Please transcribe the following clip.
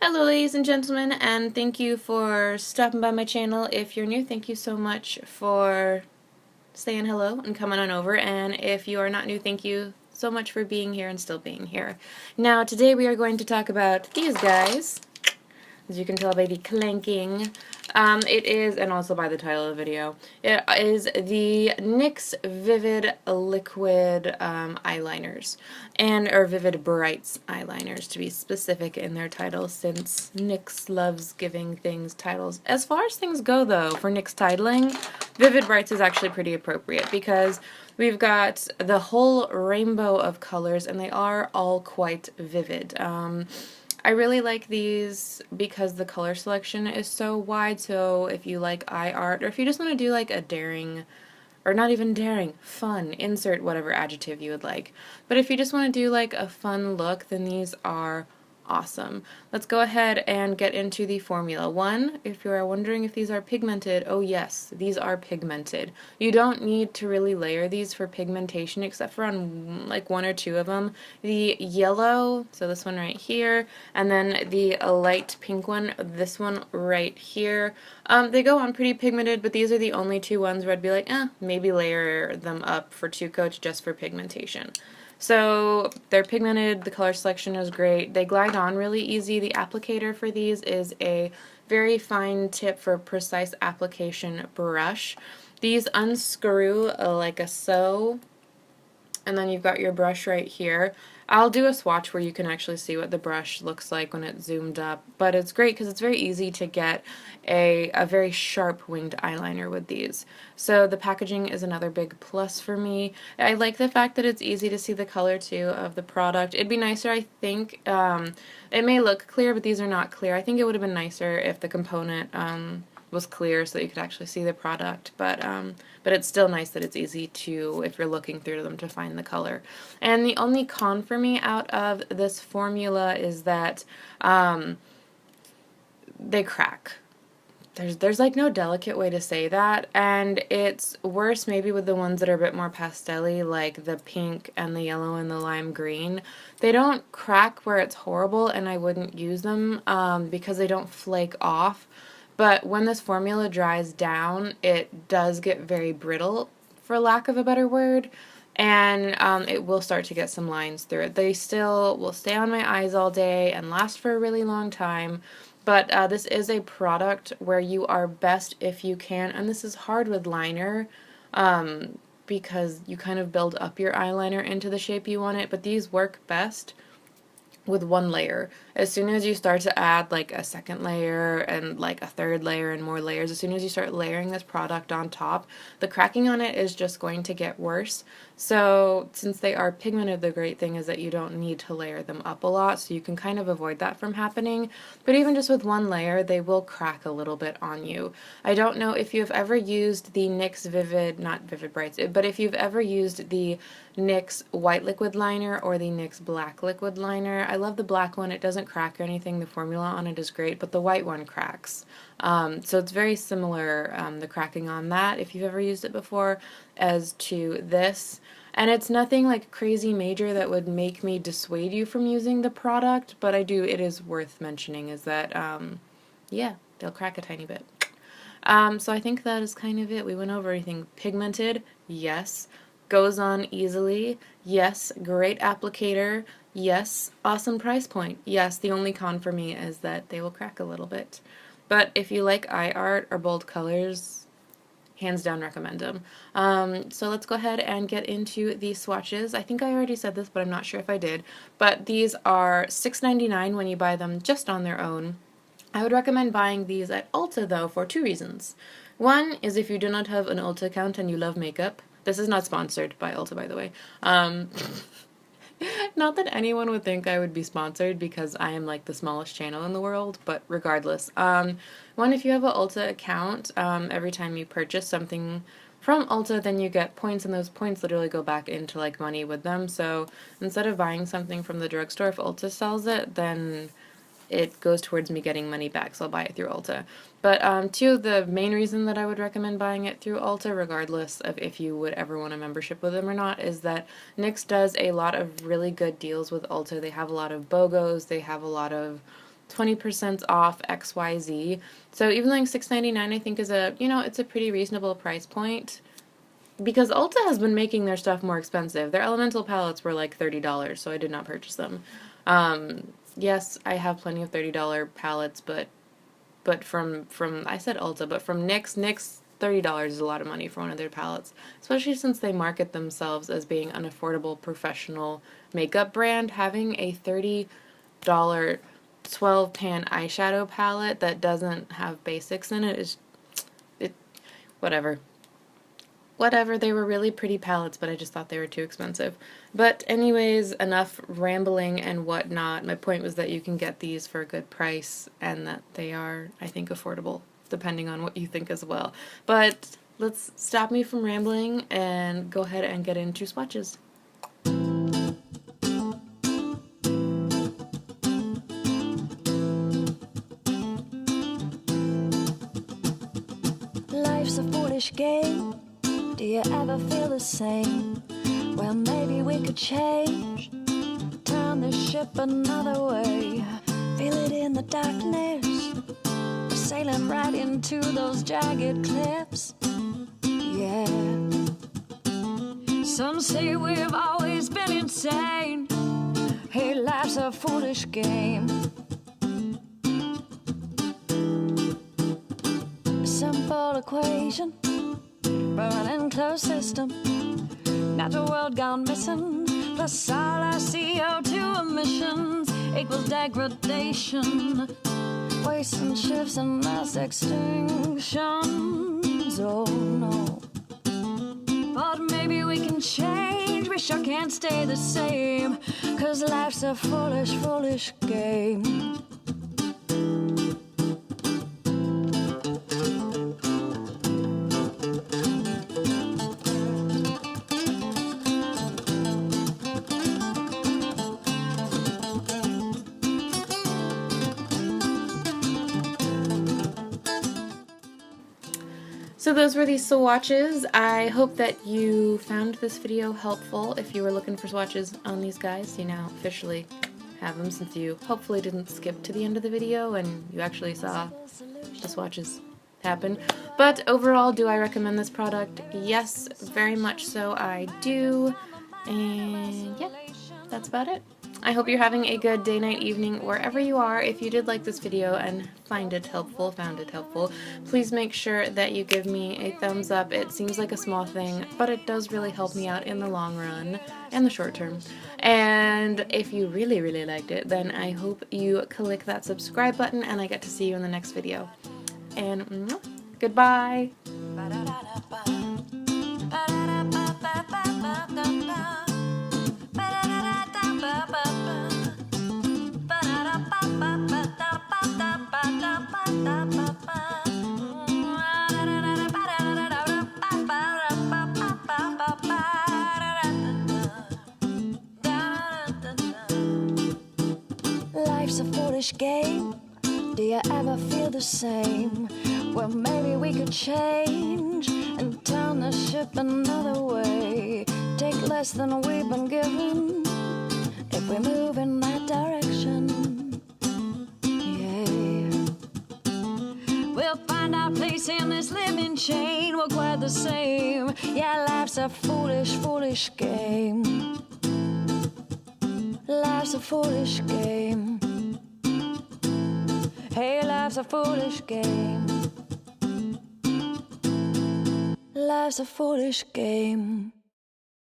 Hello ladies and gentlemen, and thank you for stopping by my channel. If you're new, thank you so much for saying hello and coming on over, and if you are not new, thank you so much for being here and still being here. Now today we are going to talk about these guys. As you can tell by the clanking, it is, and also by the title of the video, it is the NYX Vivid Liquid eyeliners, or Vivid Brights eyeliners to be specific in their title, since NYX loves giving things titles. As far as things go though, for NYX titling, Vivid Brights is actually pretty appropriate because we've got the whole rainbow of colors and they are all quite vivid. I really like these because the color selection is so wide, so if you like eye art, or if you just want to do like a daring, or not even daring, fun, insert whatever adjective you would like. But if you just want to do like a fun look, then these are awesome. Let's go ahead and get into the formula. One, if you are wondering if these are pigmented, oh yes, these are pigmented. You don't need to really layer these for pigmentation except for on like one or two of them. The yellow, so this one right here, and then the light pink one, this one right here. They go on pretty pigmented, but these are the only two ones where I'd be like, maybe layer them up for two coats just for pigmentation. So they're pigmented, the color selection is great, they glide on really easy. The applicator for these is a very fine tip for precise application brush. These unscrew like a so, and then you've got your brush right here. I'll do a swatch where you can actually see what the brush looks like when it's zoomed up, but it's great because it's very easy to get a very sharp winged eyeliner with these. So the packaging is another big plus for me. I like the fact that it's easy to see the color too of the product. It'd be nicer, I think, it may look clear, but these are not clear. I think it would have been nicer if the component was clear so that you could actually see the product, but it's still nice that it's easy to, if you're looking through them, to find the color. And the only con for me out of this formula is that they crack. There's like no delicate way to say that, and it's worse maybe with the ones that are a bit more pastel-y, like the pink and the yellow and the lime green. They don't crack where it's horrible, and I wouldn't use them because they don't flake off. But when this formula dries down, it does get very brittle, for lack of a better word, and it will start to get some lines through it. They still will stay on my eyes all day and last for a really long time, but this is a product where you are best if you can, and this is hard with liner, because you kind of build up your eyeliner into the shape you want it, but these work best with one layer. As soon as you start to add like a second layer and like a third layer and more layers, as soon as you start layering this product on top, the cracking on it is just going to get worse. So since they are pigmented, the great thing is that you don't need to layer them up a lot, so you can kind of avoid that from happening. But even just with one layer, they will crack a little bit on you. I don't know if you've ever used the NYX Vivid, not Vivid Brights, but if you've ever used the NYX White Liquid Liner or the NYX Black Liquid Liner. I love the black one. It doesn't crack or anything. The formula on it is great, but the white one cracks. So it's very similar, the cracking on that, if you've ever used it before, as to this. And it's nothing like crazy major that would make me dissuade you from using the product, but it is worth mentioning is that, yeah, they'll crack a tiny bit. So I think that is kind of it. We went over everything. Pigmented, yes. Goes on easily, yes. Great applicator, yes. Awesome price point, yes. The only con for me is that they will crack a little bit. But if you like eye art or bold colors, hands down recommend them. So let's go ahead and get into the swatches. I think I already said this, but I'm not sure if I did. But these are $6.99 when you buy them just on their own. I would recommend buying these at Ulta though for two reasons. One is if you do not have an Ulta account and you love makeup. This is not sponsored by Ulta, by the way. Not that anyone would think I would be sponsored because I am like the smallest channel in the world, but regardless. One, if you have an Ulta account, every time you purchase something from Ulta, then you get points, and those points literally go back into like money with them. So instead of buying something from the drugstore, if Ulta sells it, then it goes towards me getting money back, so I'll buy it through Ulta. But two, the main reason that I would recommend buying it through Ulta, regardless of if you would ever want a membership with them or not, is that NYX does a lot of really good deals with Ulta. They have a lot of BOGOs, they have a lot of 20% off XYZ. So even like $6.99 I think is a, it's a pretty reasonable price point. Because Ulta has been making their stuff more expensive. Their elemental palettes were like $30, so I did not purchase them. Yes, I have plenty of $30 palettes, but from I said Ulta, but from NYX, $30 is a lot of money for one of their palettes, especially since they market themselves as being an affordable professional makeup brand. Having a $30 12 pan eyeshadow palette that doesn't have basics in it is whatever. Whatever, they were really pretty palettes, but I just thought they were too expensive. But anyways, enough rambling and whatnot. My point was that you can get these for a good price and that they are, I think, affordable, depending on what you think as well. But let's stop me from rambling and go ahead and get into swatches. Life's a foolish game. Do you ever feel the same? Well, maybe we could change, turn the ship another way. Feel it in the darkness, we're sailing right into those jagged cliffs. Yeah. Some say we've always been insane. Hey, life's a foolish game. Simple equation, running closed system. Natural world gone missing, plus all our CO2 emissions equals degradation, waste and shifts and mass extinctions. Oh no. But maybe we can change, we sure can't stay the same, 'cause life's a foolish, foolish game. So those were these swatches. I hope that you found this video helpful. If you were looking for swatches on these guys, you now officially have them, since you hopefully didn't skip to the end of the video and you actually saw the swatches happen. But overall, do I recommend this product? Yes, very much so I do. And yeah, that's about it. I hope you're having a good day, night, evening, wherever you are. If you did like this video and found it helpful, please make sure that you give me a thumbs up. It seems like a small thing, but it does really help me out in the long run and the short term. And if you really, really liked it, then I hope you click that subscribe button and I get to see you in the next video. And goodbye! Life's a foolish game. Do you ever feel the same? Well, maybe we could change and turn the ship another way. Take less than we've been given if we move in that direction. Yeah. We'll find our place in this living chain. We're quite the same. Yeah, life's a foolish, foolish game. Life's a foolish game. Hey, life's a foolish game. Life's a foolish game.